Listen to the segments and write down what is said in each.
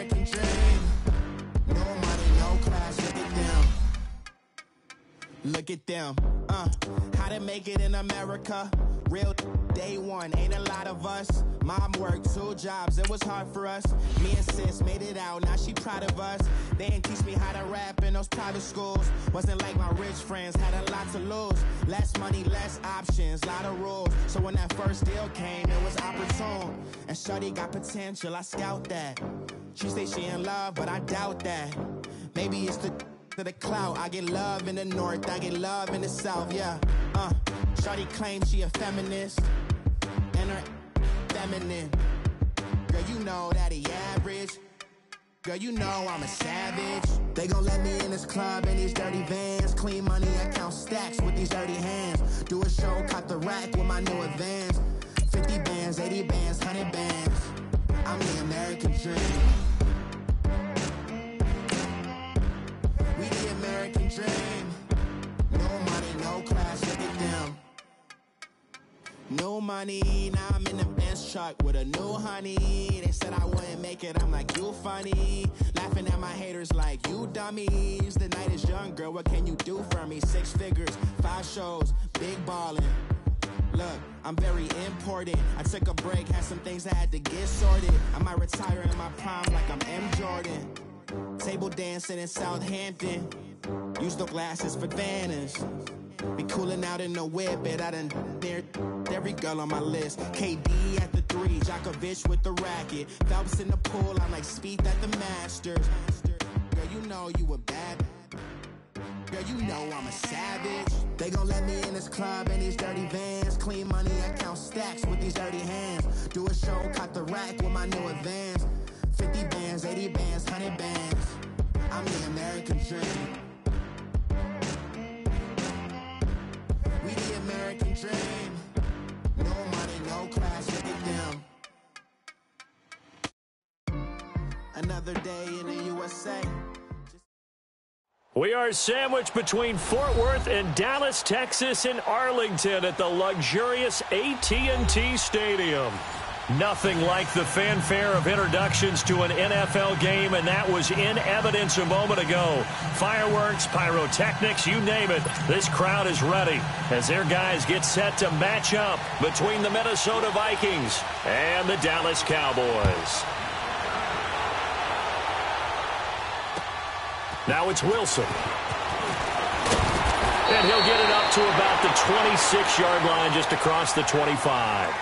American dream. No money, no class, look at them. Look at them, how to make it in America. Real day one, ain't a lot of us. Mom worked 2 jobs, it was hard for us. Me and sis made it out, now she proud of us. They didn't teach me how to rap in those private schools. Wasn't like my rich friends, had a lot to lose. Less money, less options, lot of rules. So when that first deal came, it was opportune. And shorty got potential, I scout that. She say she in love, but I doubt that. Maybe it's to the clout. I get love in the north, I get love in the south, yeah. Shorty claims she a feminist, and her feminine. Girl, you know that he average. Girl, you know I'm a savage. They gon' let me in this club in these dirty vans. Clean money, I count stacks with these dirty hands. Do a show, cut the rack with my new advance. 50 bands, 80 bands, 100 bands. I'm the American dream. We the American dream. No money, no class, look at them. No money, now I'm in the Benz truck with a new honey. They said I wouldn't make it, I'm like, you funny. Laughing at my haters like, you dummies. The night is young, girl, what can you do for me? 6 figures, 5 shows, big ballin'. Look, I'm very important. I took a break, had some things I had to get sorted. I might retire in my prime like I'm M. Jordan. Table dancing in Southampton. Use the glasses for Vannas. Be cooling out in the whip, but I done near every girl on my list. KD at the 3, Djokovic with the racket. Phelps in the pool, I'm like Spieth at the Masters. Girl, you know you a bad. Girl, you know I'm a savage. They gon' let me in this club in these dirty vans. Clean money, I count stacks with these dirty hands. Do a show, cut the rack with my new advance. 50 bands, 80 bands, 100 bands. I'm the American dream. We the American dream. No money, no class, look at them. Another day in the USA. We are sandwiched between Fort Worth and Dallas, Texas, and Arlington at the luxurious AT&T Stadium. Nothing like the fanfare of introductions to an NFL game, and that was in evidence a moment ago. Fireworks, pyrotechnics, you name it. This crowd is ready as their guys get set to match up between the Minnesota Vikings and the Dallas Cowboys. Now it's Wilson. And he'll get it up to about the 26-yard line, just across the 25.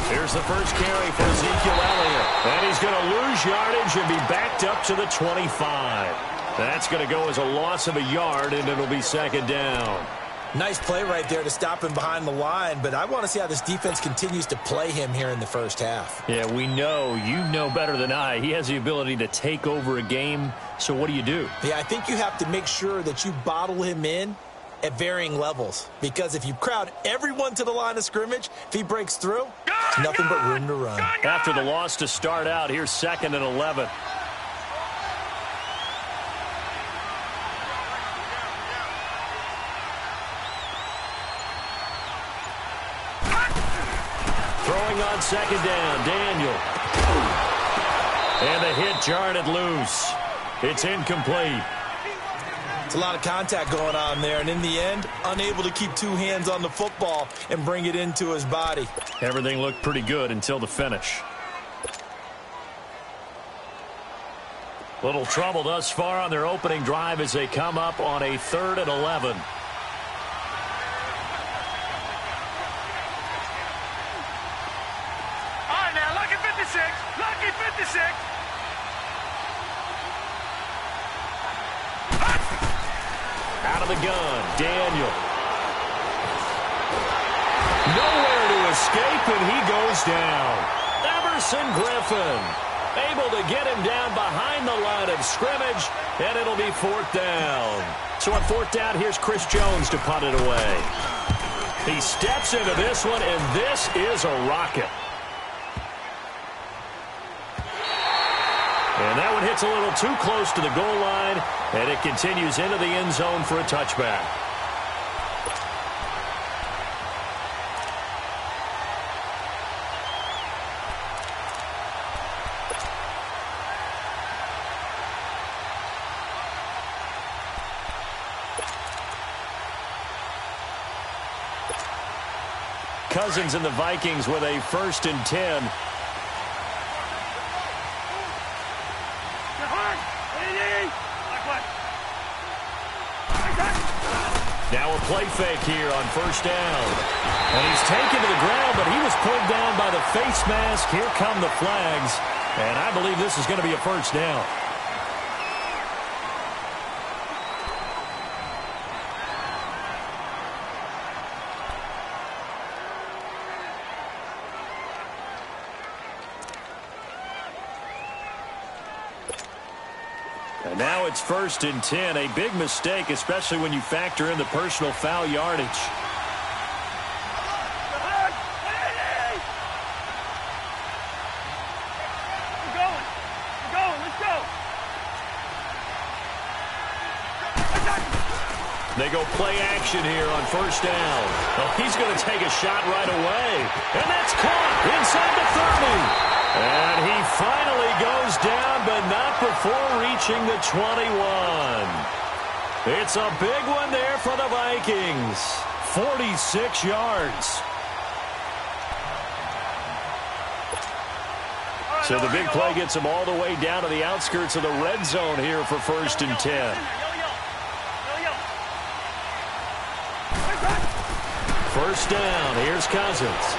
Here's the first carry for Ezekiel Elliott. And he's going to lose yardage and be backed up to the 25. That's going to go as a loss of a yard, and it'll be second down. Nice play right there to stop him behind the line, but I want to see how this defense continues to play him here in the first half. Yeah, we know. You know better than I. He has the ability to take over a game, so what do you do? Yeah, I think you have to make sure that you bottle him in at varying levels, because if you crowd everyone to the line of scrimmage, if he breaks through, there's nothing but room to run. After the loss to start out, here's 2nd and 11. Throwing on 2nd down, Daniel. And the hit jarred it loose. It's incomplete. It's a lot of contact going on there, and in the end, unable to keep 2 hands on the football and bring it into his body. Everything looked pretty good until the finish. Little trouble thus far on their opening drive as they come up on a 3rd and 11. All right, now, lucky 56. Lucky 56. Out of the gun, Daniel. Nowhere to escape, and he goes down. Everson Griffin able to get him down behind the line of scrimmage, and it'll be 4th down. So on 4th down, here's Chris Jones to punt it away. He steps into this one, and this is a rocket. And that one hits a little too close to the goal line, and it continues into the end zone for a touchback. Cousins and the Vikings with a 1st and 10. Now a play fake here on 1st down. And he's taken to the ground, but he was pulled down by the face mask. Here come the flags. And I believe this is going to be a 1st down. And now it's 1st and 10. A big mistake, especially when you factor in the personal foul yardage. They go play action here on 1st down. Oh, he's going to take a shot right away. And that's caught inside the 30. And he finally goes down, but not before reaching the 21. It's a big one there for the Vikings. 46 yards. So the big play gets him all the way down to the outskirts of the red zone here for 1st and 10. 1st down. Here's Cousins.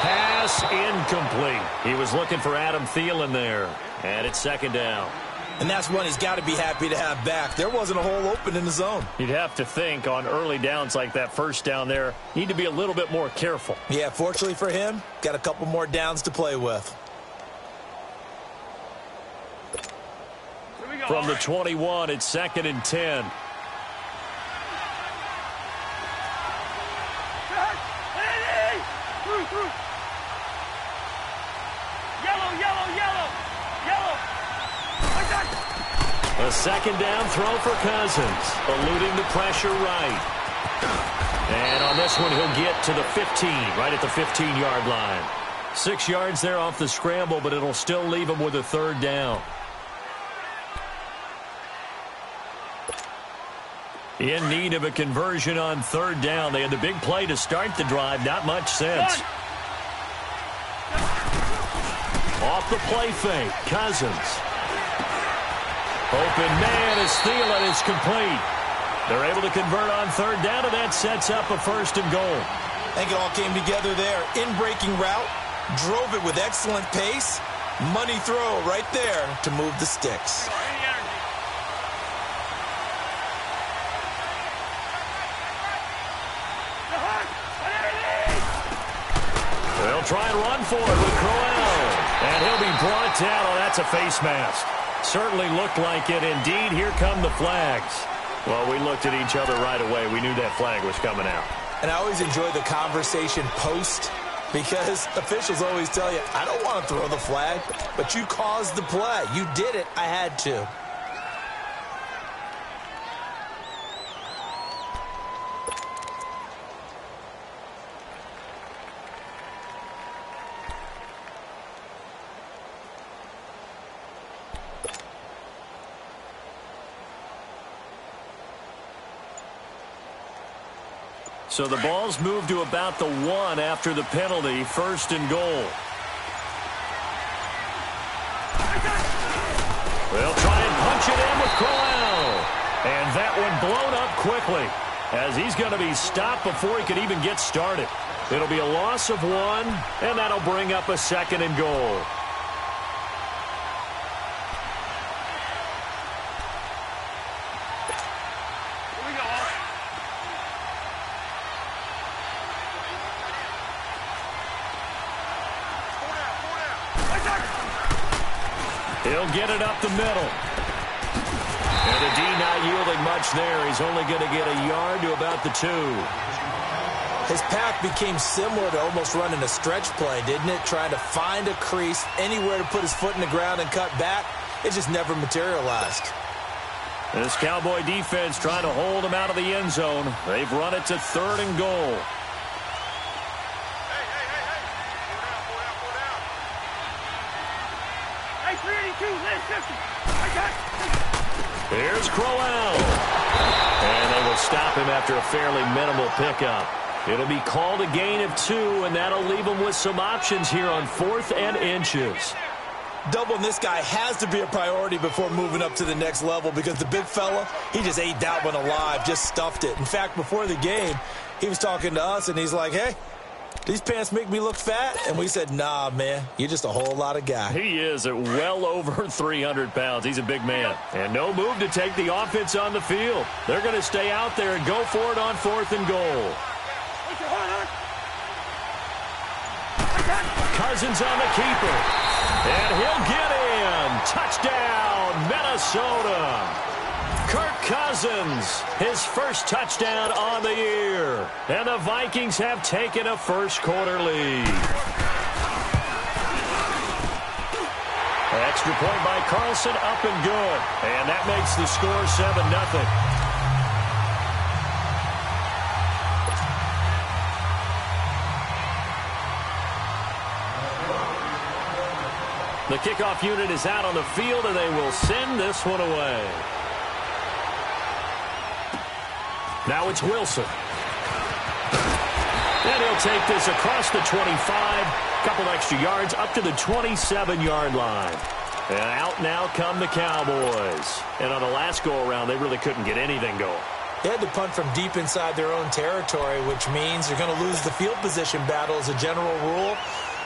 Pass incomplete. He was looking for Adam Thielen there. And it's 2nd down. And that's one he's got to be happy to have back. There wasn't a hole open in the zone. You'd have to think on early downs like that 1st down there, need to be a little bit more careful. Yeah, fortunately for him, got a couple more downs to play with. From the 21, it's 2nd and 10. A 2nd down throw for Cousins, eluding the pressure right. And on this one, he'll get to the 15, right at the 15-yard line. 6 yards there off the scramble, but it'll still leave him with a 3rd down. In need of a conversion on 3rd down. They had the big play to start the drive. Not much sense. Off the play fake. Cousins. Open man as Thielen is complete. They're able to convert on 3rd down, and that sets up a 1st and goal. I think it all came together there. In-breaking route. Drove it with excellent pace. Money throw right there to move the sticks. They'll try and run for it with Crowell. And he'll be brought down. Oh, that's a face mask. Certainly looked like it. Indeed, here come the flags. Well, we looked at each other right away. We knew that flag was coming out. And I always enjoy the conversation post because officials always tell you, I don't want to throw the flag, but you caused the play. You did it. I had to. So the ball's moved to about the 1 after the penalty. 1st and goal. They'll try and punch it in with Crowell. And that one blown up quickly as he's going to be stopped before he could even get started. It'll be a loss of 1, and that'll bring up a 2nd and goal. He'll get it up the middle. And the D not yielding much there. He's only going to get a yard to about the 2. His path became similar to almost running a stretch play, didn't it? Trying to find a crease, anywhere to put his foot in the ground and cut back. It just never materialized. This Cowboy defense trying to hold him out of the end zone. They've run it to 3rd and goal. Here's Crowell. And they will stop him after a fairly minimal pickup. It'll be called a gain of 2, and that'll leave him with some options here on 4th and inches. Doubling this guy has to be a priority before moving up to the next level because the big fella, he just ate that one alive, just stuffed it. In fact, before the game, he was talking to us, and he's like, hey, these pants make me look fat? And we said, nah, man, you're just a whole lot of guy. He is at well over 300 pounds. He's a big man. And no move to take the offense on the field. They're going to stay out there and go for it on 4th and goal. Cousins on the keeper. And he'll get in. Touchdown, Minnesota. Kirk Cousins, his first touchdown on the year. And the Vikings have taken a first-quarter lead. Extra point by Carlson, up and good. And that makes the score 7-0. The kickoff unit is out on the field, and they will send this one away. Now it's Wilson. And he'll take this across the 25. Couple extra yards up to the 27-yard line. And out now come the Cowboys. And on the last go-around, they really couldn't get anything going. They had to punt from deep inside their own territory, which means you're going to lose the field position battle as a general rule.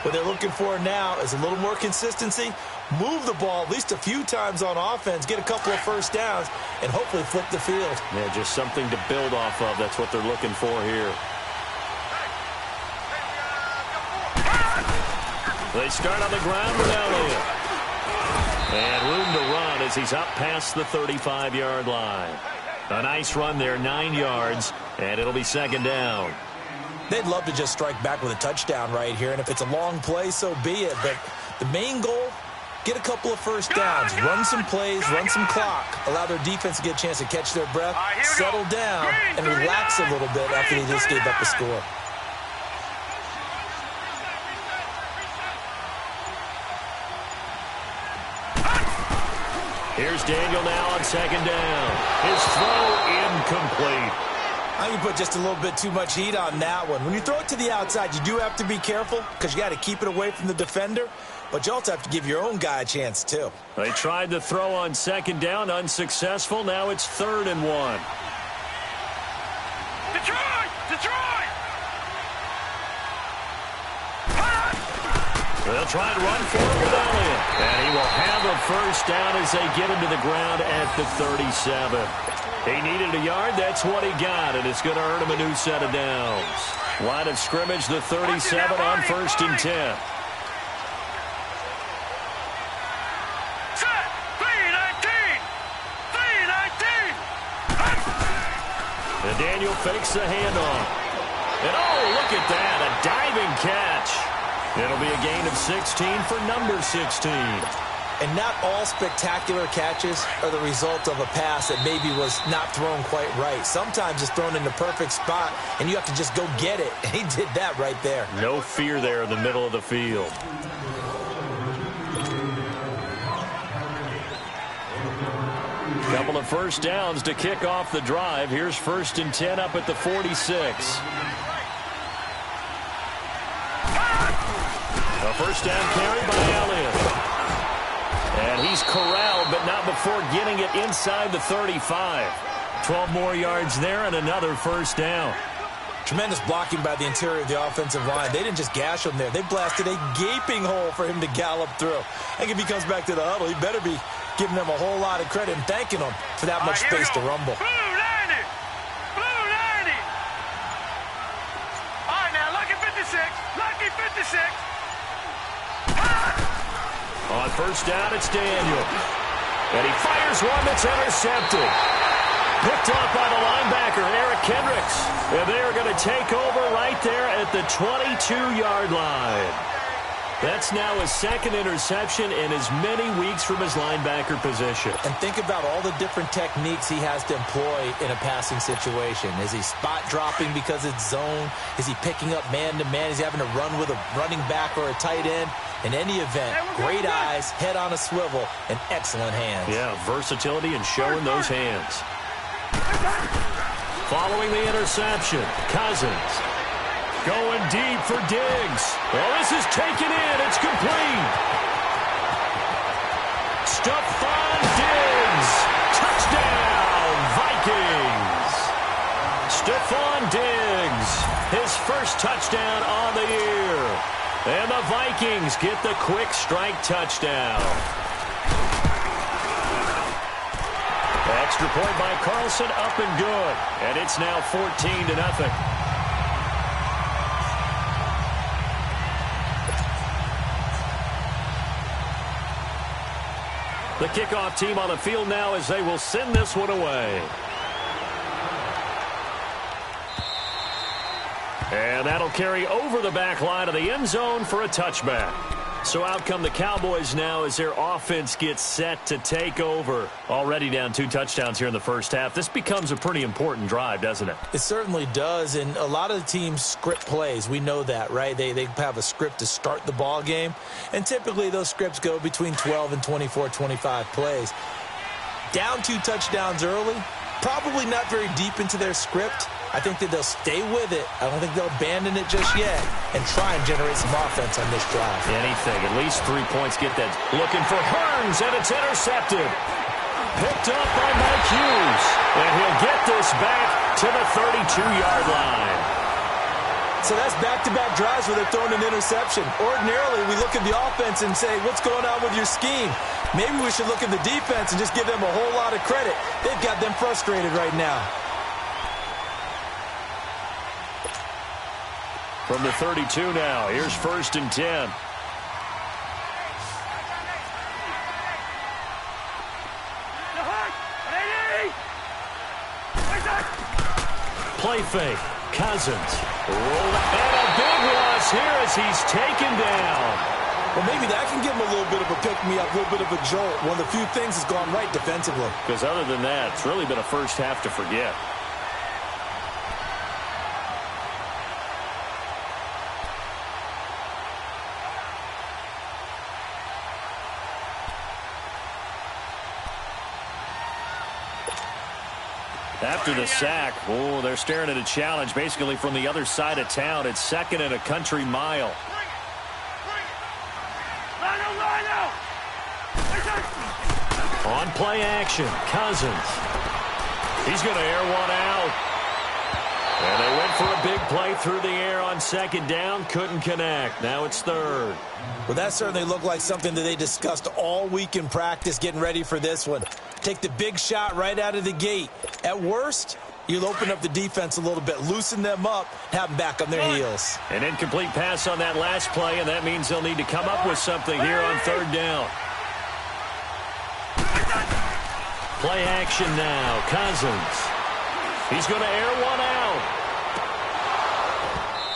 What they're looking for now is a little more consistency, move the ball at least a few times on offense, get a couple of first downs, and hopefully flip the field. Yeah, just something to build off of. That's what they're looking for here. They start on the ground with Elliott. And room to run as he's up past the 35-yard line. A nice run there, 9 yards, and it'll be 2nd down. They'd love to just strike back with a touchdown right here, and if it's a long play, so be it. But the main goal, get a couple of first downs, run some plays, run some clock, allow their defense to get a chance to catch their breath, settle down, and relax a little bit after they just gave up the score. Here's Daniel now on 2nd down. His throw incomplete. I think you put just a little bit too much heat on that one. When you throw it to the outside, you do have to be careful because you got to keep it away from the defender, but you also have to give your own guy a chance too. They tried the throw on 2nd down, unsuccessful. Now it's 3rd and 1. Detroit! Detroit! They'll try and run for it with Elliott. And he will have a first down as they get him to the ground at the 37. He needed a yard. That's what he got, and it's going to earn him a new set of downs. Line of scrimmage, the 37 on 1st and 10. Set! 3-19! 3-19! And Daniel fakes the handoff. And oh, look at that, a diving catch. It'll be a gain of 16 for number 16. And not all spectacular catches are the result of a pass that maybe was not thrown quite right. Sometimes it's thrown in the perfect spot, and you have to just go get it. And he did that right there. No fear there in the middle of the field. Couple of first downs to kick off the drive. Here's 1st and 10 up at the 46. A first down carry by Elliott. And he's corralled, but not before getting it inside the 35. 12 more yards there and another first down. Tremendous blocking by the interior of the offensive line. They didn't just gash him there. They blasted a gaping hole for him to gallop through. I think if he comes back to the huddle, he better be giving them a whole lot of credit and thanking them for that much space to rumble. Blue 90! Blue 90! All right, now, lucky 56. Lucky 56. On first down, it's Daniel. And he fires one that's intercepted. Picked off by the linebacker, Eric Kendricks. And they are going to take over right there at the 22-yard line. That's now his second interception in as many weeks from his linebacker position. And think about all the different techniques he has to employ in a passing situation. Is he spot dropping because it's zone? Is he picking up man-to-man? Is he having to run with a running back or a tight end? In any event, great eyes, head on a swivel, and excellent hands. Yeah, versatility and showing those hands. Following the interception, Cousins. Going deep for Diggs. Well, this is taken in. It's complete. Stephon Diggs. Touchdown, Vikings. Stephon Diggs. His first touchdown on the year. And the Vikings get the quick strike touchdown. Extra point by Carlson, up and good. And it's now 14-0. The kickoff team on the field now as they will send this one away. And that'll carry over the back line of the end zone for a touchback. So out come the Cowboys now as their offense gets set to take over. Already down 2 touchdowns here in the first half. This becomes a pretty important drive, doesn't it? It certainly does, and a lot of the teams script plays. We know that, right? They have a script to start the ball game, and typically those scripts go between 12 and 24, 25 plays. Down 2 touchdowns early, probably not very deep into their script. I think that they'll stay with it. I don't think they'll abandon it just yet and try and generate some offense on this drive. Anything. At least 3 points. Get that. Looking for Hearns, and it's intercepted. Picked up by Mike Hughes. And he'll get this back to the 32-yard line. So that's back-to-back drives where they're throwing an interception. Ordinarily, we look at the offense and say, what's going on with your scheme? Maybe we should look at the defense and just give them a whole lot of credit. They've got them frustrated right now. From the 32 now, here's 1st and 10. Play fake. Cousins. And a big loss here as he's taken down. Well, maybe that can give him a little bit of a pick-me-up, a little bit of a jolt. One of the few things that's gone right defensively. Because other than that, it's really been a first half to forget. After the sack, oh, they're staring at a challenge basically from the other side of town. It's 2nd and a country mile. On play action, Cousins. He's going to air one out. And they went for a big play through the air on 2nd down. Couldn't connect. Now it's 3rd. Well, that certainly looked like something that they discussed all week in practice, getting ready for this one. Take the big shot right out of the gate. At worst, you'll open up the defense a little bit, loosen them up, have them back on their heels. An incomplete pass on that last play, and that means they'll need to come up with something here on 3rd down. Play action now. Cousins. He's going to air one out.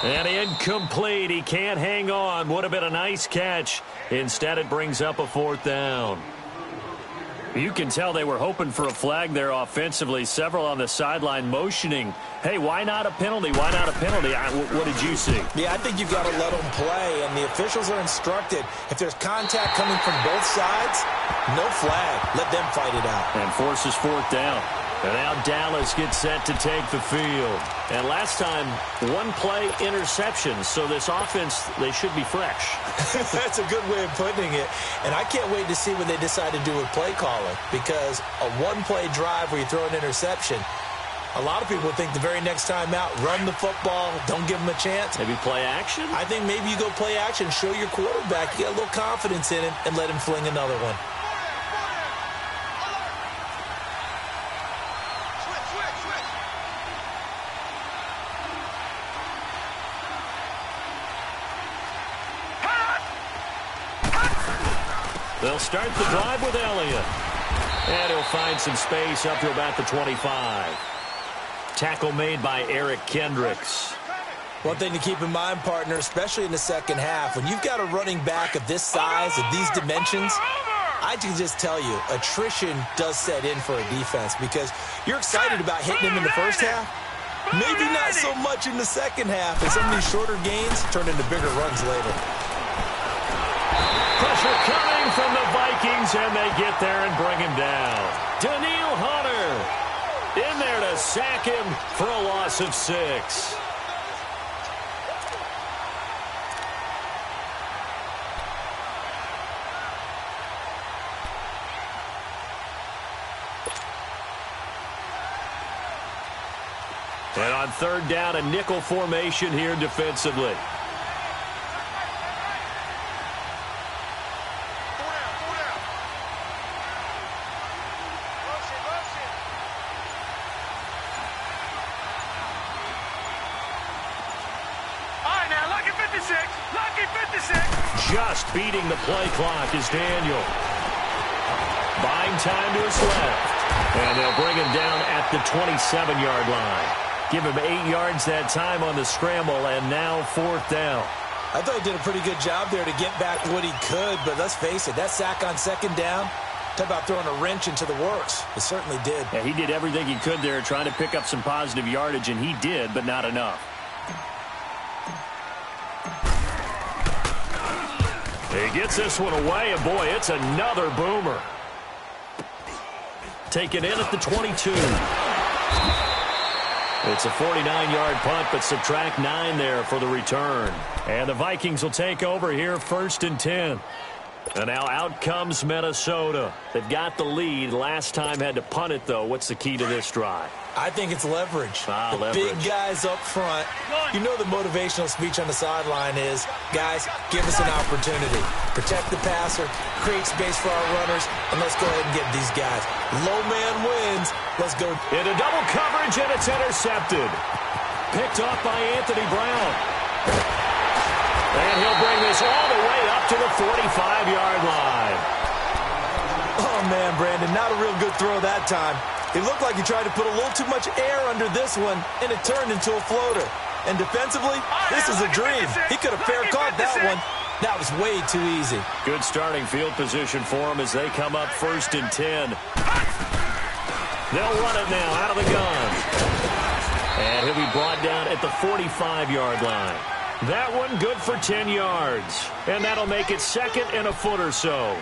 And incomplete. He can't hang on. Would have been a nice catch. Instead, it brings up a 4th down. You can tell they were hoping for a flag there offensively. Several on the sideline motioning, hey, why not a penalty? Why not a penalty? What did you see? Yeah, I think you've got to let them play, and the officials are instructed. If there's contact coming from both sides, no flag. Let them fight it out. And forces 4th down. And now Dallas gets set to take the field. And last time, 1-play interception. So this offense, they should be fresh. That's a good way of putting it. And I can't wait to see what they decide to do with play calling. Because a 1-play drive where you throw an interception, a lot of people think the very next time out, run the football, don't give them a chance. Maybe play action? I think maybe you go play action, show your quarterback, you got a little confidence in him, and let him fling another one. They'll start the drive with Elliott. And he'll find some space up to about the 25. Tackle made by Eric Kendricks. One thing to keep in mind, partner, especially in the second half, when you've got a running back of this size, of these dimensions, I can just tell you, attrition does set in for a defense because you're excited about hitting him in the first half. Maybe not so much in the second half, and some of these shorter gains turn into bigger runs later. Pressure coming from the Vikings, and they get there and bring him down. Daniil Hunter in there to sack him for a loss of 6. And on third down, a nickel formation here defensively. Just beating the play clock is Daniel. Buying time to his left. And they'll bring him down at the 27-yard line. Give him 8 yards that time on the scramble, and now 4th down. I thought he did a pretty good job there to get back what he could, but let's face it, that sack on 2nd down, talk about throwing a wrench into the works. It certainly did. Yeah, he did everything he could there trying to pick up some positive yardage, and he did, but not enough. He gets this one away, and boy, it's another boomer. Taken in at the 22. It's a 49-yard punt, but subtract 9 there for the return. And the Vikings will take over here 1st and 10. And now out comes Minnesota. They've got the lead. Last time had to punt it, though. What's the key to this drive? I think it's leverage. Leverage. Big guys up front. You know the motivational speech on the sideline is, guys, give us an opportunity. Protect the passer, create space for our runners, and let's go ahead and get these guys. Low man wins. Let's go. Into double coverage, and it's intercepted. Picked off by Anthony Brown. And he'll bring this all the way up to the 45-yard line. Oh, man, Brandon, not a real good throw that time. It looked like he tried to put a little too much air under this one, and it turned into a floater. And defensively, this is a dream. He could have fair caught that one. That was way too easy. Good starting field position for him as they come up 1st and 10. They'll run it now out of the gun. And he'll be brought down at the 45-yard line. That one good for 10 yards. And that'll make it 2nd and a foot or so.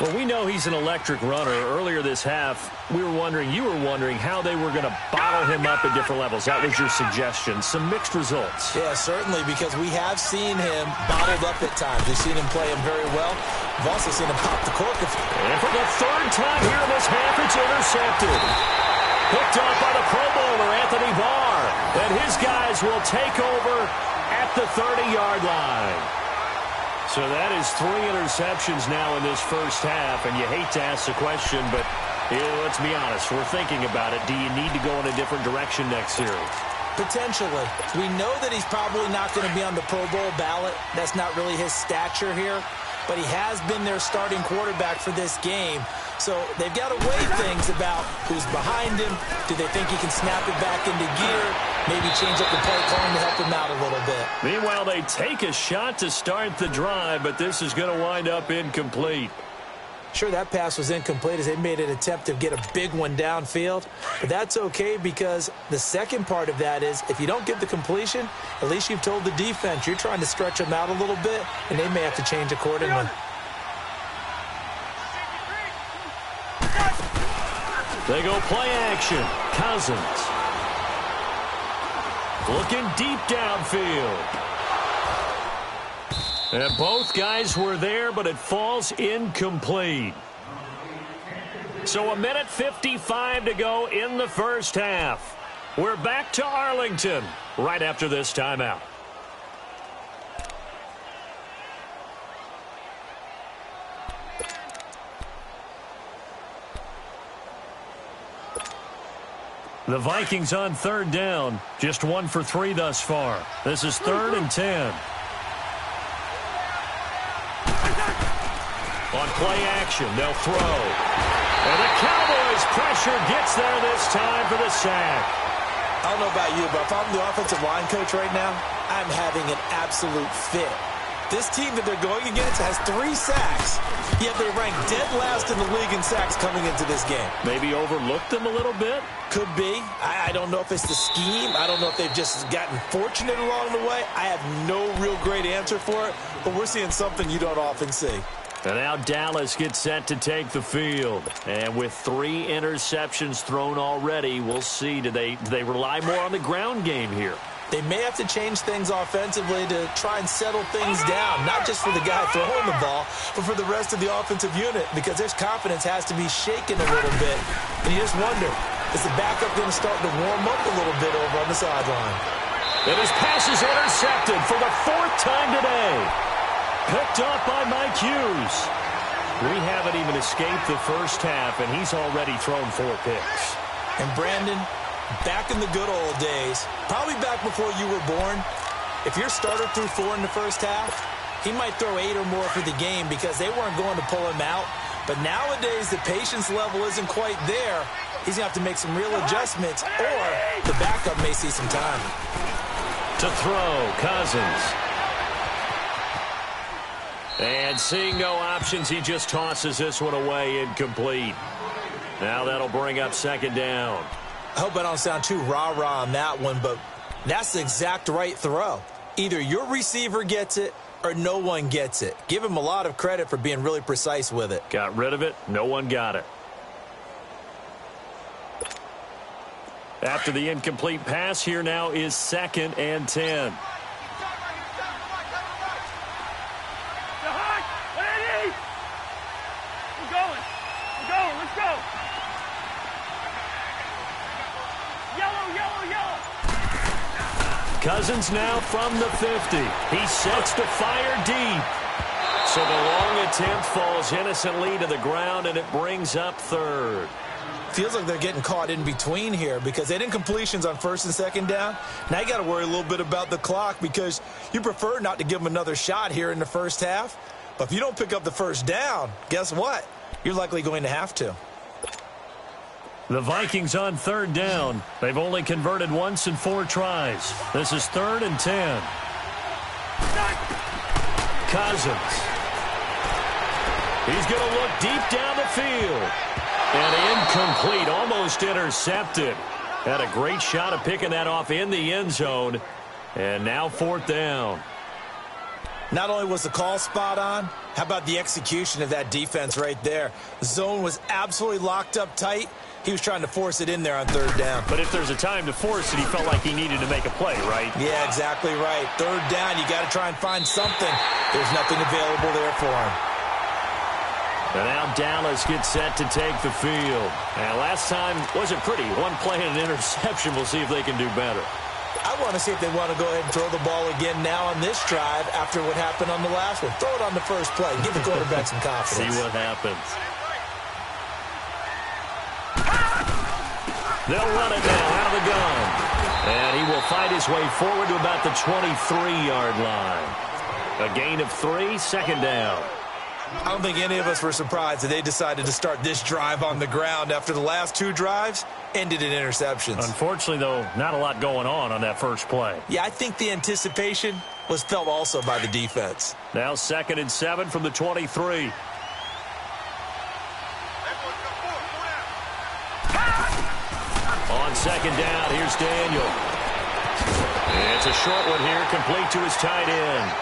Well, we know he's an electric runner. Earlier this half, you were wondering how they were going to bottle him up at different levels. That was your suggestion. Some mixed results. Yeah, certainly, because we have seen him bottled up at times. We've seen him play him very well. We've also seen him pop the cork. And for the 3rd time here in this half, it's intercepted. Picked off by the Pro Bowler, Anthony Barr. And his guys will take over at the 30-yard line. So that is 3 interceptions now in this first half, and you hate to ask the question, but let's be honest, we're thinking about it. Do you need to go in a different direction next series? Potentially. We know that he's probably not going to be on the Pro Bowl ballot. That's not really his stature here, but he has been their starting quarterback for this game. So they've got to weigh things about who's behind him. Do they think he can snap it back into gear? Maybe change up the play calling to help him out a little bit. Meanwhile, they take a shot to start the drive, but this is going to wind up incomplete. Sure, that pass was incomplete as they made an attempt to get a big one downfield. But that's okay because the second part of that is if you don't get the completion, at least you've told the defense you're trying to stretch them out a little bit, and they may have to change accordingly. They go play action. Cousins. Looking deep downfield. And both guys were there, but it falls incomplete. So 1:55 to go in the first half. We're back to Arlington right after this timeout. The Vikings on 3rd down. Just 1 for 3 thus far. This is 3rd and 10. On play action, they'll throw. And the Cowboys' pressure gets there this time for the sack. I don't know about you, but if I'm the offensive line coach right now, I'm having an absolute fit. This team that they're going against has 3 sacks, yet they rank dead last in the league in sacks coming into this game. Maybe overlooked them a little bit? Could be. I don't know if it's the scheme. I don't know if they've just gotten fortunate along the way. I have no real great answer for it, but we're seeing something you don't often see. And now Dallas gets set to take the field. And with 3 interceptions thrown already, we'll see. Do they rely more on the ground game here? They may have to change things offensively to try and settle things down, not just for the guy throwing the ball, but for the rest of the offensive unit, because their confidence has to be shaken a little bit. And you just wonder, is the backup going to start to warm up a little bit over on the sideline? And his pass is intercepted for the 4th time today. Picked up by Mike Hughes. We haven't even escaped the first half, and he's already thrown 4 picks. And Brandon, back in the good old days, probably back before you were born, if your starter threw 4 in the first half, he might throw 8 or more for the game because they weren't going to pull him out. But nowadays, the patience level isn't quite there. He's going to have to make some real adjustments, or the backup may see some time. To throw, Cousins. And seeing no options, he just tosses this one away incomplete. Now that'll bring up 2nd down. I hope I don't sound too rah-rah on that one, but that's the exact right throw. Either your receiver gets it or no one gets it. Give him a lot of credit for being really precise with it. Got rid of it. No one got it. After the incomplete pass, here now is 2nd and 10. Cousins now from the 50. He sets to fire deep. So the long attempt falls innocently to the ground, and it brings up 3rd. Feels like they're getting caught in between here because they had incompletions on 1st and 2nd down. Now you got to worry a little bit about the clock because you prefer not to give them another shot here in the first half. But if you don't pick up the 1st down, guess what? You're likely going to have to. The Vikings on 3rd down. They've only converted once in 4 tries. This is 3rd and 10. Cousins. He's going to look deep down the field. And incomplete, almost intercepted. Had a great shot of picking that off in the end zone. And now 4th down. Not only was the call spot on, how about the execution of that defense right there? The zone was absolutely locked up tight. He was trying to force it in there on 3rd down. But if there's a time to force it, he felt like he needed to make a play, right? Yeah, exactly right. 3rd down, you got to try and find something. There's nothing available there for him. And now Dallas gets set to take the field. And last time wasn't pretty. 1 play and an interception. We'll see if they can do better. I want to see if they want to go ahead and throw the ball again now on this drive after what happened on the last one. Throw it on the first play. Give the quarterback some confidence. See what happens. They'll run it now out of the gun. And he will fight his way forward to about the 23-yard line. A gain of 3, 2nd down. I don't think any of us were surprised that they decided to start this drive on the ground after the last 2 drives ended in interceptions. Unfortunately, though, not a lot going on that first play. Yeah, I think the anticipation was felt also by the defense. Now 2nd and 7 from the 23. On 2nd down, here's Daniel. It's a short one here, complete to his tight end.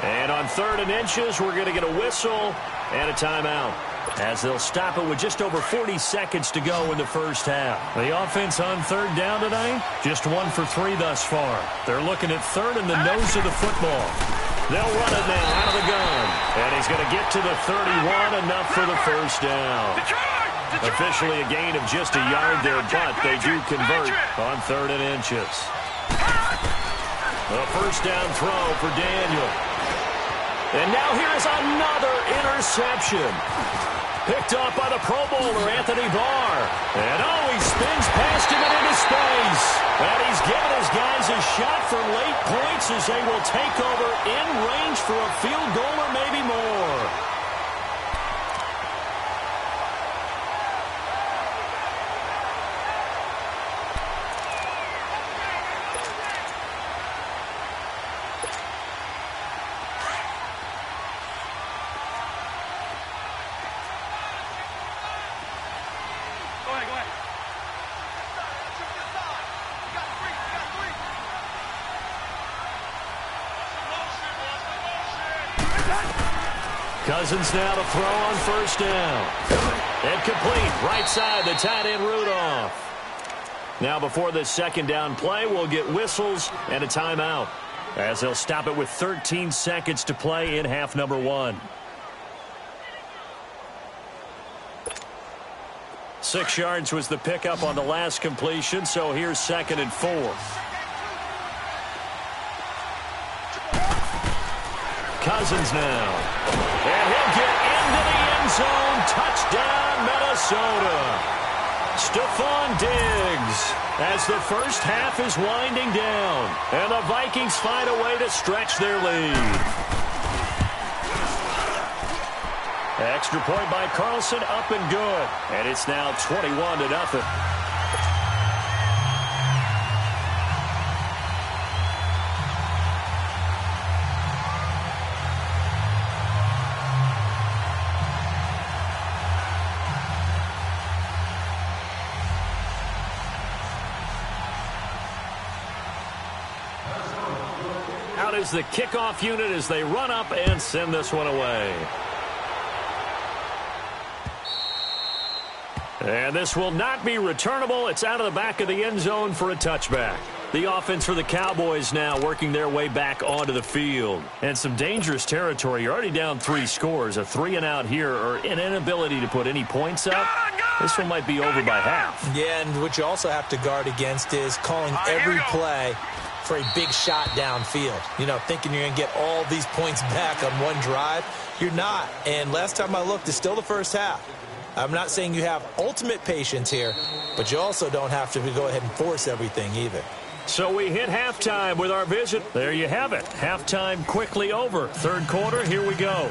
And on 3rd and inches, we're going to get a whistle and a timeout, as they'll stop it with just over 40 seconds to go in the first half. The offense on 3rd down tonight, just 1 for 3 thus far. They're looking at 3rd and the nose of the football. They'll run it now out of the gun. And he's going to get to the 31, enough for the first down. Officially a gain of just a yard there, but they do convert on 3rd and inches. A first down throw for Daniel. And now here's another interception. Picked off by the Pro Bowler, Anthony Barr. And he spins past him and into space. And he's given his guys a shot for late points as they will take over in range for a field goal or maybe more. Cousins now to throw on first down. Incomplete. Right side, the tight end Rudolph. Now before this second down play, we'll get whistles and a timeout, as they'll stop it with 13 seconds to play in half number 1. 6 yards was the pickup on the last completion, so here's 2nd and 4. Cousins now. And he'll get into the end zone. Touchdown, Minnesota. Stephon Diggs, as the first half is winding down, and the Vikings find a way to stretch their lead. Extra point by Carlson, up and good, and it's now 21-0. Out is the kickoff unit as they run up and send this one away. And this will not be returnable. It's out of the back of the end zone for a touchback. The offense for the Cowboys now working their way back onto the field. And some dangerous territory. You're already down 3 scores. A 3-and-out here, or an inability to put any points up. This one might be over by half. Yeah, and what you also have to guard against is calling every play for a big shot downfield. You know, thinking you're going to get all these points back on one drive. You're not. And last time I looked, it's still the first half. I'm not saying you have ultimate patience here, but you also don't have to go ahead and force everything either. So we hit halftime with our visit. There you have it. Halftime quickly over. Third quarter, here we go.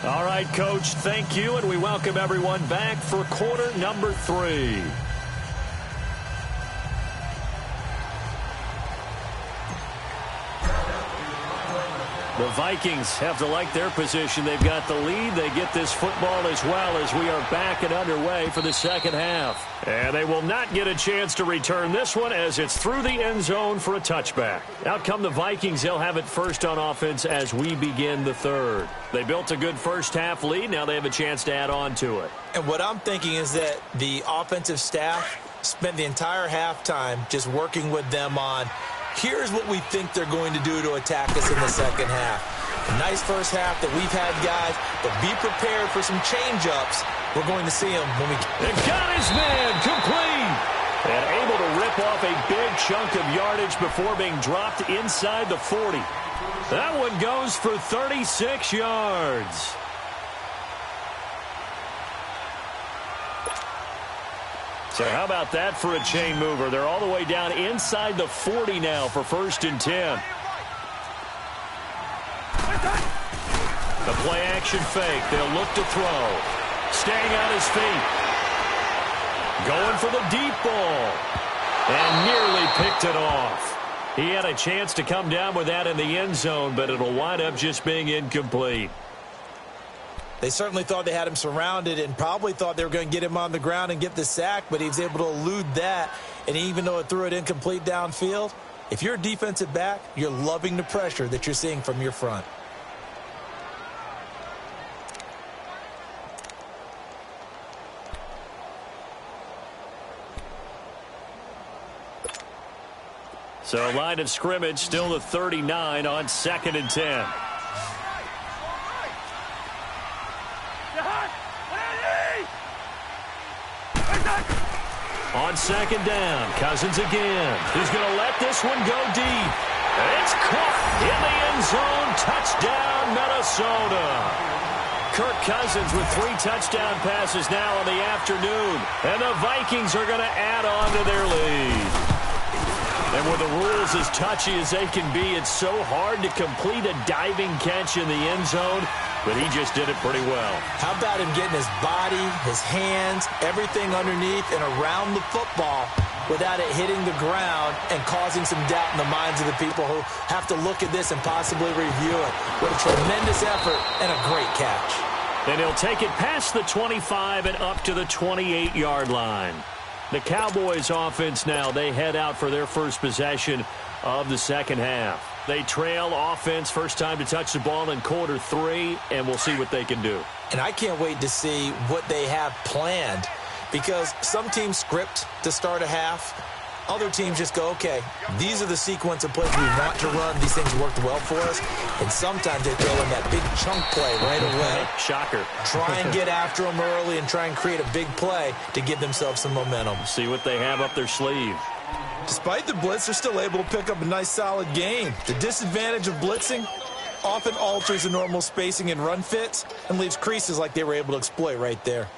All right, Coach, thank you, and we welcome everyone back for quarter number 3. The Vikings have to like their position. They've got the lead. They get this football as well as we are back and underway for the second half. And they will not get a chance to return this one as it's through the end zone for a touchback. Out come the Vikings. They'll have it first on offense as we begin the third. They built a good first half lead. Now they have a chance to add on to it. And what I'm thinking is that the offensive staff spent the entire halftime just working with them on, here's what we think they're going to do to attack us in the second half. A nice first half that we've had, guys, but be prepared for some change-ups. We're going to see them when we... And got his man complete. And able to rip off a big chunk of yardage before being dropped inside the 40. That one goes for 36 yards. So how about that for a chain mover? They're all the way down inside the 40 now for 1st and 10. The play action fake. They'll look to throw. Staying on his feet. Going for the deep ball. And nearly picked it off. He had a chance to come down with that in the end zone, but it'll wind up just being incomplete. They certainly thought they had him surrounded and probably thought they were going to get him on the ground and get the sack, but he was able to elude that. And even though it threw it incomplete downfield, if you're a defensive back, you're loving the pressure that you're seeing from your front. So line of scrimmage still the 39 on 2nd and 10. On 2nd down, Cousins again. He's going to let this one go deep. It's caught in the end zone. Touchdown, Minnesota. Kirk Cousins with 3 touchdown passes now in the afternoon. And the Vikings are going to add on to their lead. And with the rules as touchy as they can be, it's so hard to complete a diving catch in the end zone, but he just did it pretty well. How about him getting his body, his hands, everything underneath and around the football without it hitting the ground and causing some doubt in the minds of the people who have to look at this and possibly review it. What a tremendous effort and a great catch. And he'll take it past the 25 and up to the 28-yard line. The Cowboys offense now, they head out for their first possession of the second half. They trail offense first time to touch the ball in quarter 3, and we'll see what they can do. And I can't wait to see what they have planned, because some teams script to start a half. Other teams just go, okay, these are the sequence of plays we want to run. These things worked well for us. And sometimes they throw in that big chunk play right away. Shocker. Try and get after them early and try and create a big play to give themselves some momentum. See what they have up their sleeve. Despite the blitz, they're still able to pick up a nice, solid game. The disadvantage of blitzing often alters the normal spacing and run fits and leaves creases like they were able to exploit right there.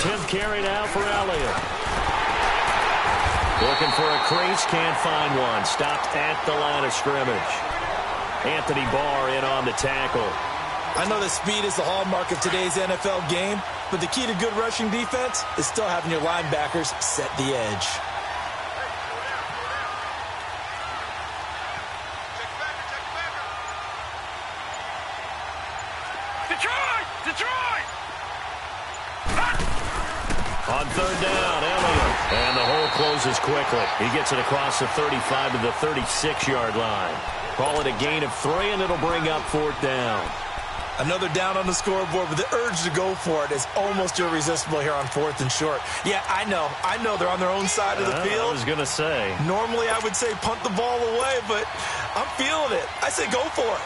10th carry now for Elliott. Looking for a crease, can't find one. Stopped at the line of scrimmage. Anthony Barr in on the tackle. I know that speed is the hallmark of today's NFL game, but the key to good rushing defense is still having your linebackers set the edge. Detroit! On third down, Elliott. And the hole closes quickly. He gets it across the 35 to the 36-yard line. Call it a gain of 3, and it'll bring up 4th down. Another down on the scoreboard, but the urge to go for it is almost irresistible here on 4th and short. Yeah, I know they're on their own side of the field. I was going to say. Normally I would say punt the ball away, but I'm feeling it. I say go for it.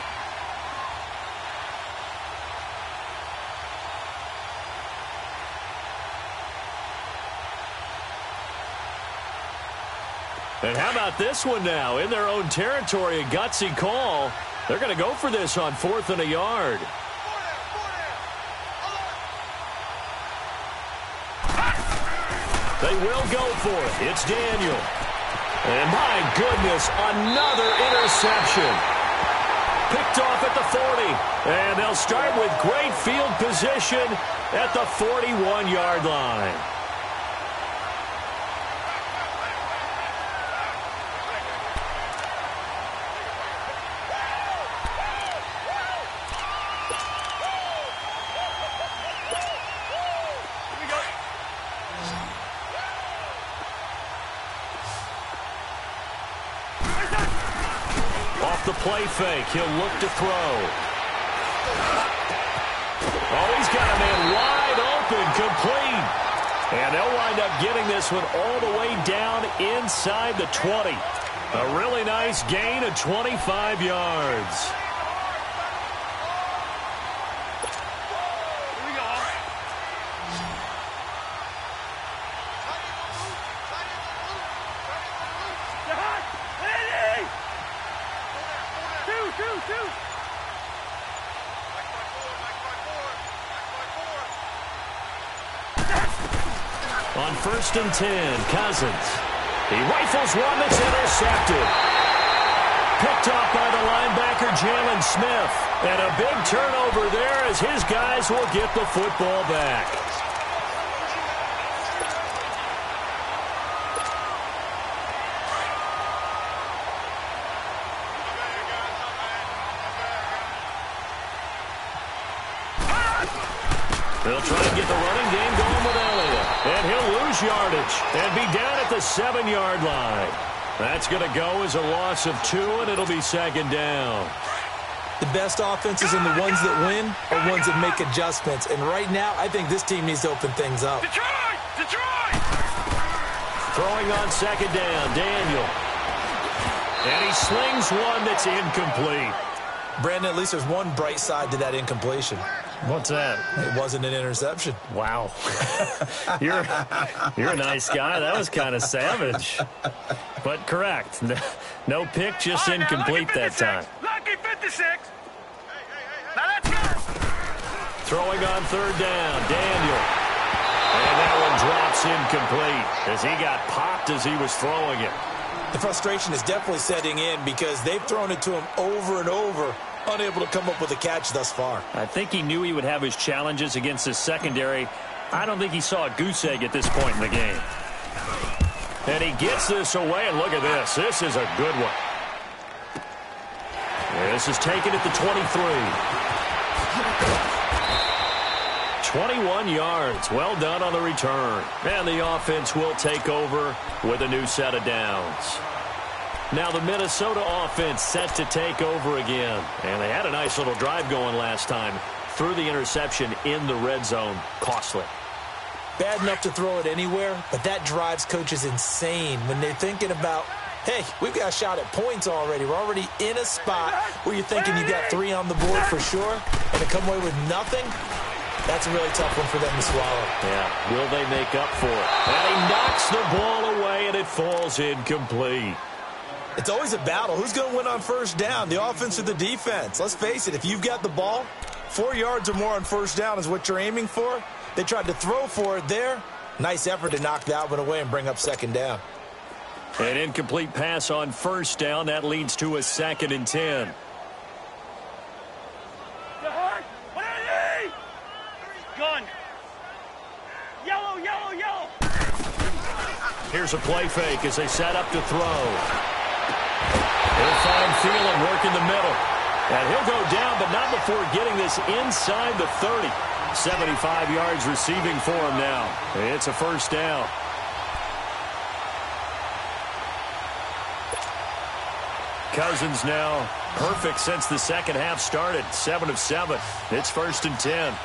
And how about this one now? In their own territory, a gutsy call. They're going to go for this on 4th and a yard. They will go for it. It's Daniel. And my goodness, another interception. Picked off at the 40. And they'll start with great field position at the 41-yard line. The play fake. He'll look to throw. Oh, he's got a man wide open, complete. And they'll wind up getting this one all the way down inside the 20. A really nice gain of 25 yards. On 1st and 10, Cousins. He rifles one that's intercepted. Picked off by the linebacker, Jalen Smith. And a big turnover there as his guys will get the football back. They'll try and get the running game going with Elliott. And he'll lose yardage and be down at the 7-yard line. That's going to go as a loss of 2, and it'll be 2nd down. The best offenses and the ones that win are ones that make adjustments. And right now, I think this team needs to open things up. Detroit! Throwing on 2nd down, Daniel. And he slings one that's incomplete. Brandon, at least there's one bright side to that incompletion. What's that? It wasn't an interception. Wow. You're a nice guy. That was kind of savage. But correct. No pick, just incomplete that time. Lucky 56. Now let's go. Throwing on 3rd down, Daniel. And that one drops incomplete as he got popped as he was throwing it. The frustration is definitely setting in because they've thrown it to him over and over, unable to come up with a catch thus far. I think he knew he would have his challenges against his secondary. I don't think he saw a goose egg at this point in the game. And he gets this away, and look at this. This is a good one. This is taken at the 23. 21 yards. Well done on the return. And the offense will take over with a new set of downs. Now the Minnesota offense set to take over again. And they had a nice little drive going last time. Threw the interception in the red zone. Costly. Bad enough to throw it anywhere, but that drives coaches insane when they're thinking about, hey, we've got a shot at points already. We're already in a spot where you're thinking you got 3 on the board for sure, and to come away with nothing, that's a really tough one for them to swallow. Yeah, will they make up for it? And he knocks the ball away, and it falls incomplete. It's always a battle. Who's going to win on first down, the offense or the defense? Let's face it, if you've got the ball, 4 yards or more on first down is what you're aiming for. They tried to throw for it there. Nice effort to knock that one away and bring up second down. An incomplete pass on first down. That leads to a 2nd and 10. Gun. Yellow, yellow, yellow. Here's a play fake as they set up to throw. He'll find Thielen working the middle. And he'll go down, but not before getting this inside the 30. 75 yards receiving for him now. It's a first down. Cousins now perfect since the second half started. 7 of 7. It's 1st and 10.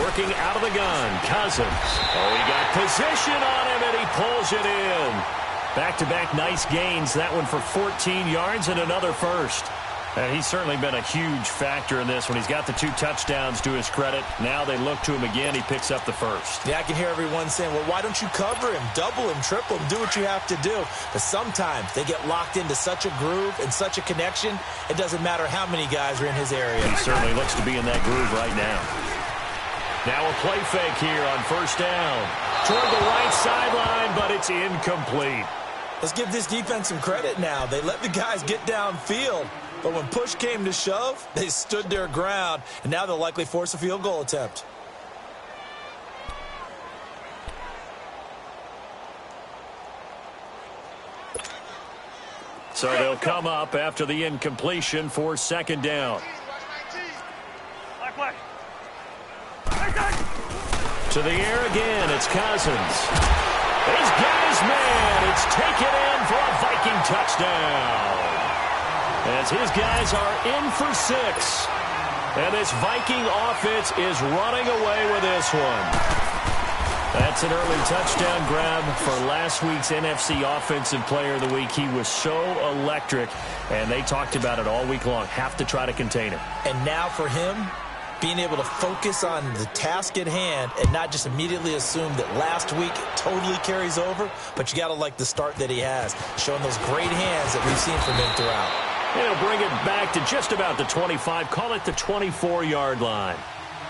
Working out of the gun. Cousins. Oh, he got position on him, and he pulls it in. Back-to-back nice gains. That one for 14 yards and another first. And he's certainly been a huge factor in this when he's got the 2 touchdowns to his credit. Now they look to him again. He picks up the first. Yeah, I can hear everyone saying, well, why don't you cover him, double him, triple him, do what you have to do. But sometimes they get locked into such a groove and such a connection, it doesn't matter how many guys are in his area. He certainly looks to be in that groove right now. Now a play fake here on first down. Toward the right sideline, but it's incomplete. Let's give this defense some credit now. They let the guys get downfield. But when push came to shove, they stood their ground, and now they'll likely force a field goal attempt. So they'll come up after the incompletion for second down. To the air again, it's Cousins. He's got his man. It's taken in for a Viking touchdown. As his guys are in for 6. And this Viking offense is running away with this one. That's an early touchdown grab for last week's NFC Offensive Player of the Week. He was so electric, and they talked about it all week long. Have to try to contain him. And now for him, being able to focus on the task at hand and not just immediately assume that last week totally carries over, but you got to like the start that he has, showing those great hands that we've seen from him throughout. He'll bring it back to just about the 25, call it the 24-yard line.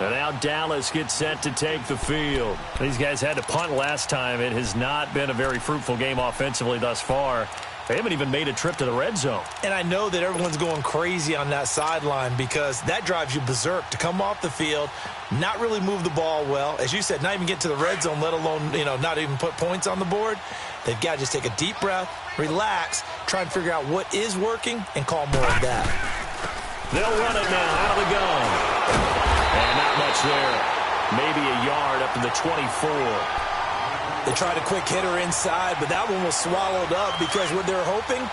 And now Dallas gets set to take the field. These guys had to punt last time. It has not been a very fruitful game offensively thus far. They haven't even made a trip to the red zone. And I know that everyone's going crazy on that sideline because that drives you berserk to come off the field, not really move the ball well. As you said, not even get to the red zone, let alone, not even put points on the board. They've got to just take a deep breath, relax, try and figure out what is working, and call more of that. They'll run it now out of the gun. And not much there. Maybe a yard up to the 24. They tried a quick hitter inside, but that one was swallowed up because what they're hoping,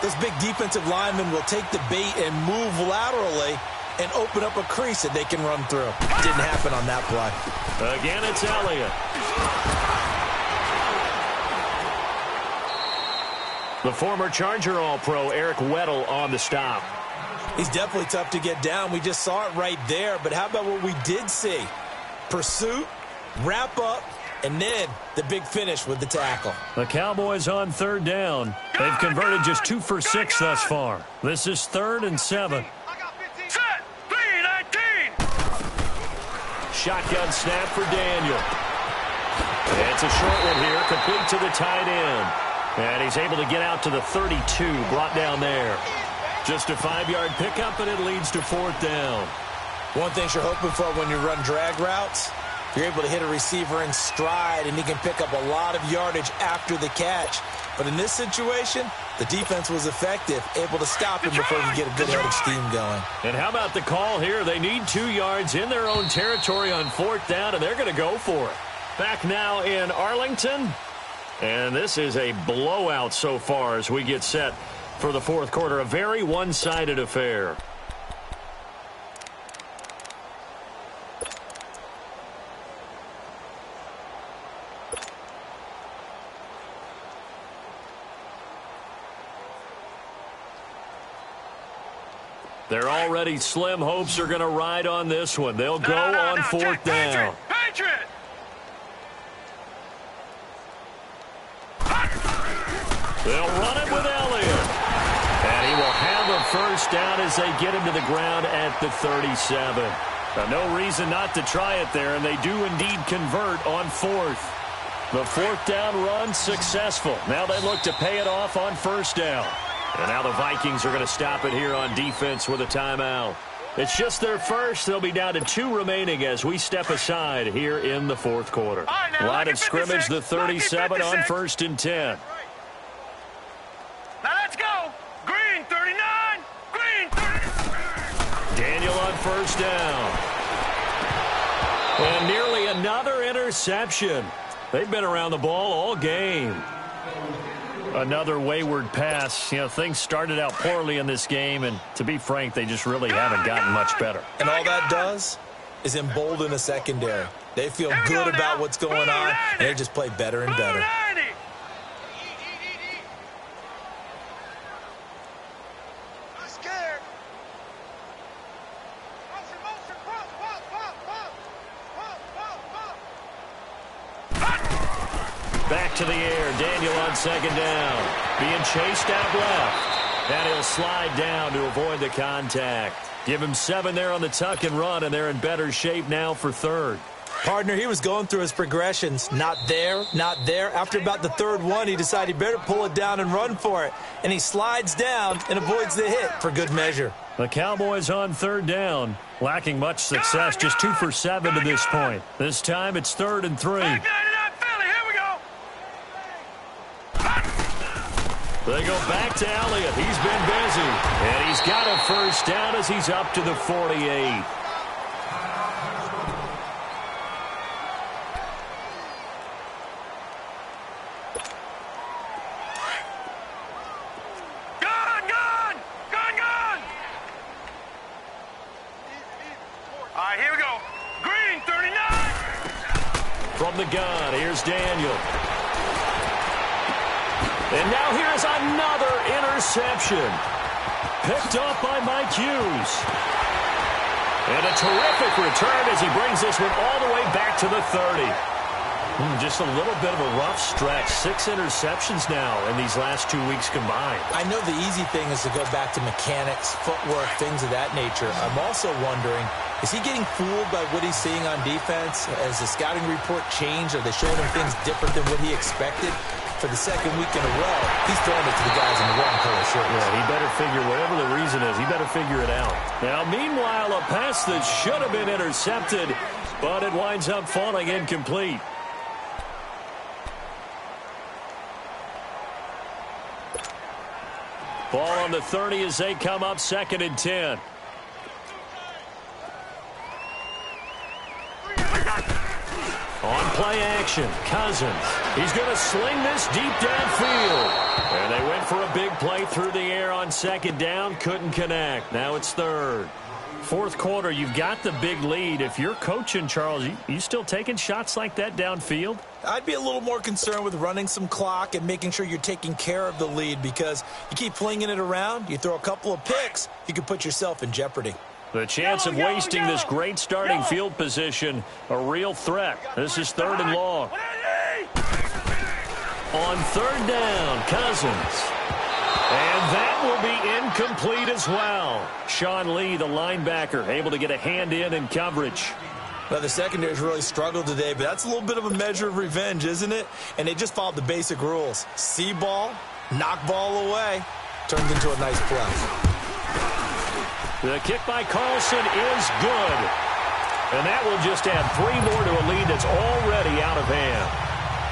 this big defensive lineman will take the bait and move laterally and open up a crease that they can run through. Didn't happen on that play. Again, it's Elliott. The former Charger All-Pro Eric Weddle on the stop. He's definitely tough to get down. We just saw it right there. But how about what we did see? Pursuit, wrap up, and then the big finish with the tackle. The Cowboys on third down. They've converted just 2 for 6 thus far. This is 3rd and 7. Set. 3-19. Shotgun snap for Daniel. It's a short one here, complete to the tight end. And he's able to get out to the 32, brought down there. Just a 5-yard pickup, and it leads to 4th down. One thing you're hoping for when you run drag routes, you're able to hit a receiver in stride, and he can pick up a lot of yardage after the catch. But in this situation, the defense was effective, able to stop him before he could get a good head of steam going. And how about the call here? They need 2 yards in their own territory on 4th down, and they're going to go for it. Back now in Arlington. And this is a blowout so far as we get set for the 4th quarter. A very one-sided affair. They're already slim hopes are going to ride on this one. They'll go on 4th down. Patriot! They'll run it with Elliott. And he will have a first down as they get him to the ground at the 37. Now, no reason not to try it there, and they do indeed convert on 4th. The 4th down run successful. Now they look to pay it off on 1st down. And now the Vikings are going to stop it here on defense with a timeout. It's just their first. They'll be down to 2 remaining as we step aside here in the 4th quarter. Right, now, Line of scrimmage, the 37 on 1st and 10. Now let's go. Green 39. Green 39. Daniel on 1st down. And nearly another interception. They've been around the ball all game. Another wayward pass. You know, things started out poorly in this game, and to be frank, they just really haven't gotten much better. And all that does is embolden a secondary. They feel good about what's going on, and they just play better and better. Back to the air. Daniel on 2nd down. Being chased out left. And he'll slide down to avoid the contact. Give him 7 there on the tuck and run, and they're in better shape now for 3rd. Partner, he was going through his progressions. Not there, not there. After about the 3rd one, he decided he better pull it down and run for it. And he slides down and avoids the hit for good measure. The Cowboys on 3rd down. Lacking much success. Just 2 for 7 to this point. This time it's 3rd and 3. They go back to Elliott. He's been busy. And he's got a first down as he's up to the 48. Gone! All right, here we go. Green 39. From the gun, here's Daniel. And now here's another interception. Picked off by Mike Hughes. And a terrific return as he brings this one all the way back to the 30. Just a little bit of a rough stretch. 6 interceptions now in these last 2 weeks combined. I know the easy thing is to go back to mechanics, footwork, things of that nature. I'm also wondering, is he getting fooled by what he's seeing on defense? Has the scouting report changed? Are they showing him things different than what he expected? For the 2nd week in a row, he's throwing it to the guys in the wrong color shirts. Yeah, he better figure, whatever the reason is, he better figure it out. Now, meanwhile, a pass that should have been intercepted, but it winds up falling incomplete. Ball on the 30 as they come up 2nd and 10. On play action, Cousins. He's going to sling this deep downfield. And they went for a big play through the air on 2nd down. Couldn't connect. Now it's 3rd. 4th quarter, you've got the big lead. If you're coaching, Charles, you still taking shots like that downfield? I'd be a little more concerned with running some clock and making sure you're taking care of the lead, because you keep flinging it around, you throw a couple of picks, you can put yourself in jeopardy. The chance of wasting this great starting field position, a real threat. This is 3rd and long. On 3rd down, Cousins. And that will be incomplete as well. Sean Lee, the linebacker, able to get a hand in coverage. Well, the secondary's really struggled today, but that's a little bit of a measure of revenge, isn't it? And they just followed the basic rules. See ball, knock ball away. Turns into a nice play. The kick by Carlson is good. And that will just add 3 more to a lead that's already out of hand.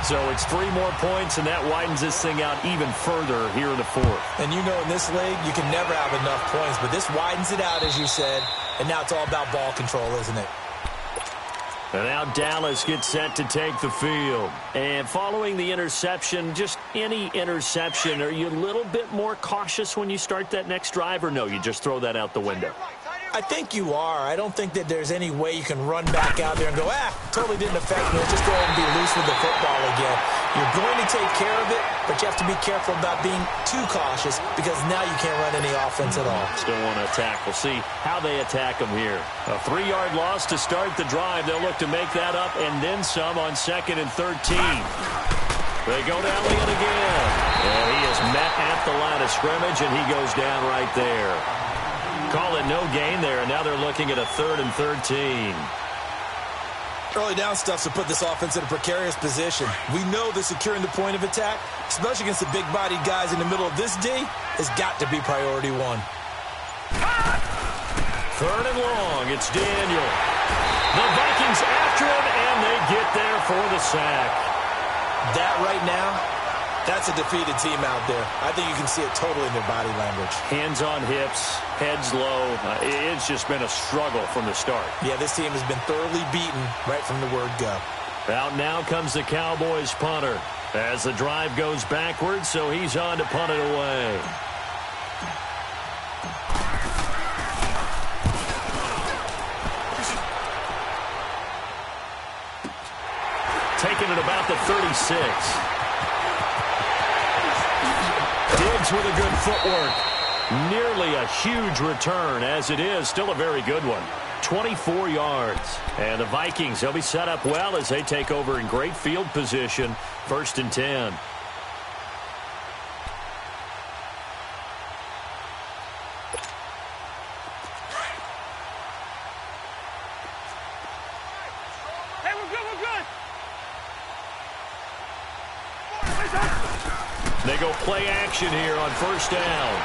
So it's 3 more points, and that widens this thing out even further here in the fourth. And you know in this league, you can never have enough points, but this widens it out, as you said, and now it's all about ball control, isn't it? And now Dallas gets set to take the field. And following the interception, just any interception, are you a little bit more cautious when you start that next drive, or no, you just throw that out the window? I think you are. I don't think that there's any way you can run back out there and go, totally didn't affect me. Let's just go ahead and be loose with the football again. You're going to take care of it, but you have to be careful about being too cautious because now you can't run any offense at all. Still want to attack. We'll see how they attack them here. A 3-yard loss to start the drive. They'll look to make that up and then some on 2nd and 13. They go to Elliott again. And he is met at the line of scrimmage, and he goes down right there. Call it no gain there, and now they're looking at a 3rd and 13. Early down stuff to put this offense in a precarious position. We know that securing the point of attack, especially against the big-bodied guys in the middle of this D, has got to be priority 1. 3rd and long. It's Daniel. The Vikings after him, and they get there for the sack. That right now, that's a defeated team out there. I think you can see it totally in their body language. Hands on hips, heads low. It's just been a struggle from the start. Yeah, this team has been thoroughly beaten right from the word go. Out now comes the Cowboys punter as the drive goes backwards, so he's on to punt it away. Taking it about the 36. Diggs with a good footwork. Nearly a huge return, as it is. Still a very good one. 24 yards. And the Vikings, they'll be set up well as they take over in great field position. 1st and 10. Hey, we're good, we're good. They go play action here on 1st down.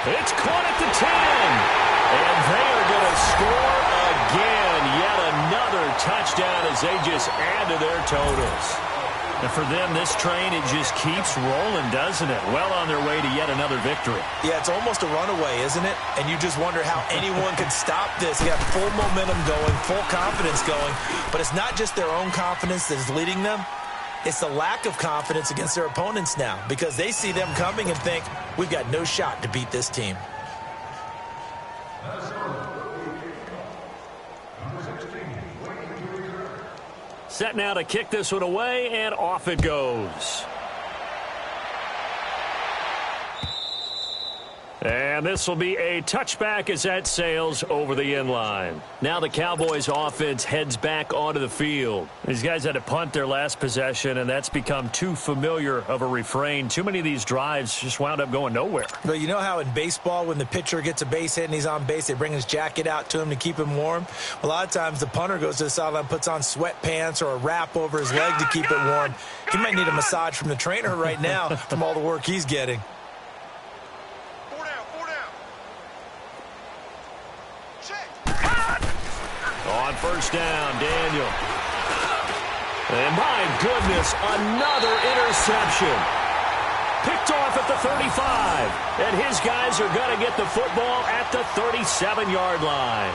It's caught at the 10. And they are going to score again. Yet another touchdown as they just add to their totals. And for them, this train, it just keeps rolling, doesn't it? Well on their way to yet another victory. Yeah, it's almost a runaway, isn't it? And you just wonder how anyone could stop this. They got full momentum going, full confidence going. But it's not just their own confidence that is leading them. It's the lack of confidence against their opponents now because they see them coming and think, we've got no shot to beat this team. Set now to kick this one away, and off it goes. And this will be a touchback as that sails over the end line. Now the Cowboys offense heads back onto the field. These guys had to punt their last possession, and that's become too familiar of a refrain. Too many of these drives just wound up going nowhere. But you know how in baseball, when the pitcher gets a base hit and he's on base, they bring his jacket out to him to keep him warm? A lot of times the punter goes to the sideline, puts on sweatpants or a wrap over his leg to keep it warm. He might need a massage from the trainer right now from all the work he's getting. On 1st down, Daniel. And my goodness, another interception. Picked off at the 35. And his guys are going to get the football at the 37-yard line.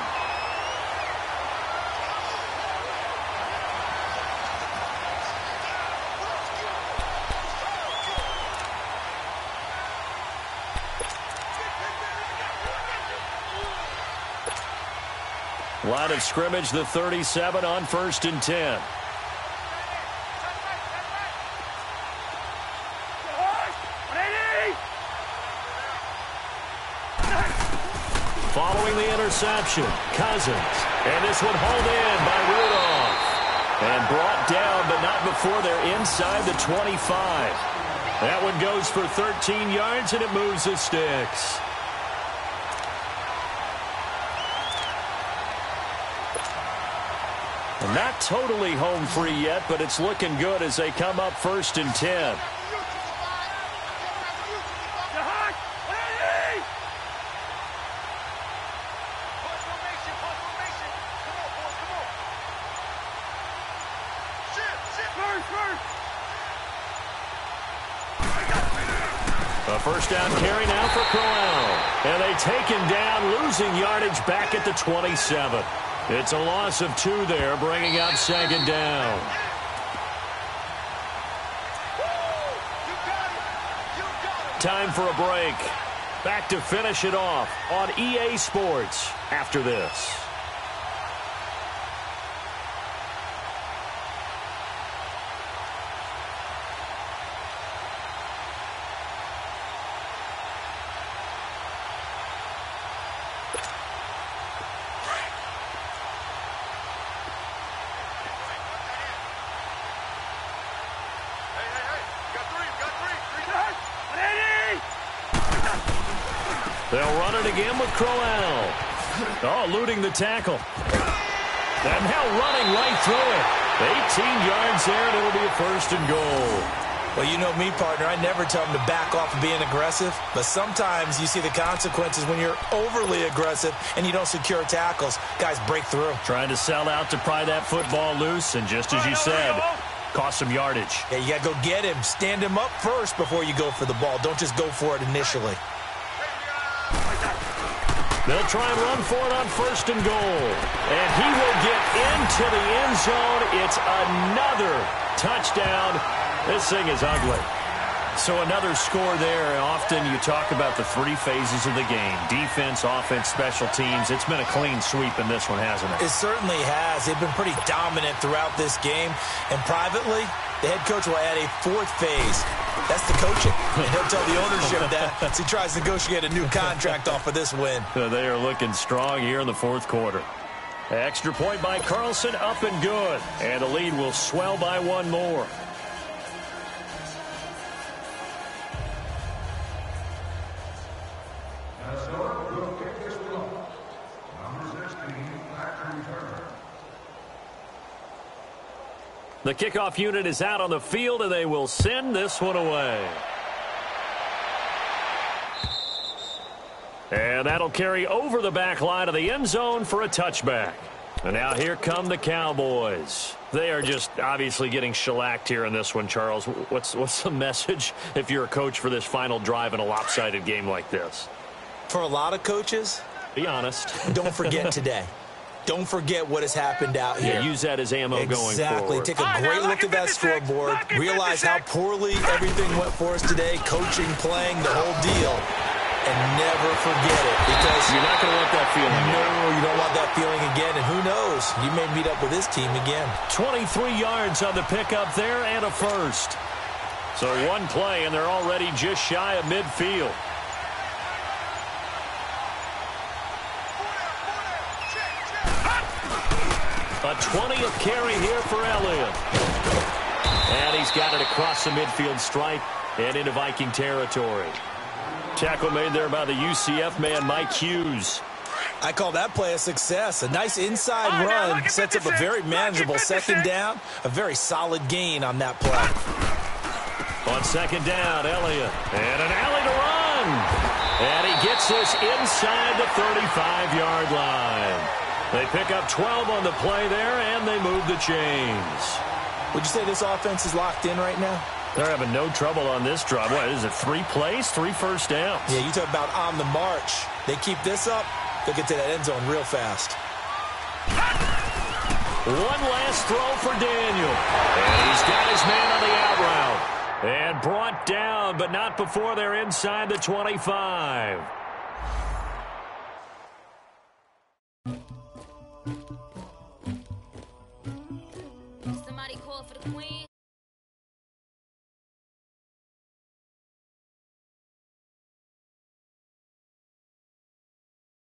Line of scrimmage, the 37 on 1st and 10. Following the interception, Cousins. And this one hauled in by Rudolph. And brought down, but not before they're inside the 25. That one goes for 13 yards, and it moves the sticks. Not totally home free yet, but it's looking good as they come up 1st and 10. A first down carry now for Crowell. And they take him down, losing yardage back at the 27. It's a loss of 2 there, bringing up second down. Time for a break. Back to finish it off on EA Sports after this. They'll run it again with Crowell. Oh, eluding the tackle. And now running right through it. 18 yards there, and it'll be a first and goal. Well, you know me, partner. I never tell them to back off of being aggressive. But sometimes you see the consequences when you're overly aggressive and you don't secure tackles. Guys break through. Trying to sell out to pry that football loose, and just as you said, cost some yardage. Yeah, you got to go get him. Stand him up first before you go for the ball. Don't just go for it initially. They'll try and run for it on first and goal. And he will get into the end zone. It's another touchdown. This thing is ugly. So another score there. Often you talk about the 3 phases of the game. Defense, offense, special teams. It's been a clean sweep in this one, hasn't it? It certainly has. They've been pretty dominant throughout this game. And privately, the head coach will add a 4th phase. That's the coaching. And he'll tell the ownership that as he tries to negotiate a new contract off of this win. They are looking strong here in the 4th quarter. Extra point by Carlson, up and good. And the lead will swell by 1 more. The kickoff unit is out on the field, and they will send this one away. And that'll carry over the back line of the end zone for a touchback. And now here come the Cowboys. They are just obviously getting shellacked here in this one, Charles. What's the message if you're a coach for this final drive in a lopsided game like this? For a lot of coaches, be honest. Don't forget today. Don't forget what has happened out here. Yeah, use that as ammo going forward. Exactly. Take a great look at that scoreboard. Realize how poorly everything went for us today. Coaching, playing, the whole deal. And never forget it. Because you're not going to want that feeling again. No, you don't want that feeling again. And who knows? You may meet up with this team again. 23 yards on the pickup there and a first. So 1 play, and they're already just shy of midfield. A 20th carry here for Elliott. And he's got it across the midfield stripe and into Viking territory. Tackle made there by the UCF man, Mike Hughes. I call that play a success. A nice inside run sets up a very manageable second down. A very solid gain on that play. On second down, Elliott. And an alley to run. And he gets this inside the 35-yard line. They pick up 12 on the play there, and they move the chains. Would you say this offense is locked in right now? They're having no trouble on this drive. What is it, 3 plays, 3 first downs? Yeah, you talk about on the march. They keep this up, they'll get to that end zone real fast. One last throw for Daniel. And he's got his man on the out route. And brought down, but not before they're inside the 25. Somebody call for the queen.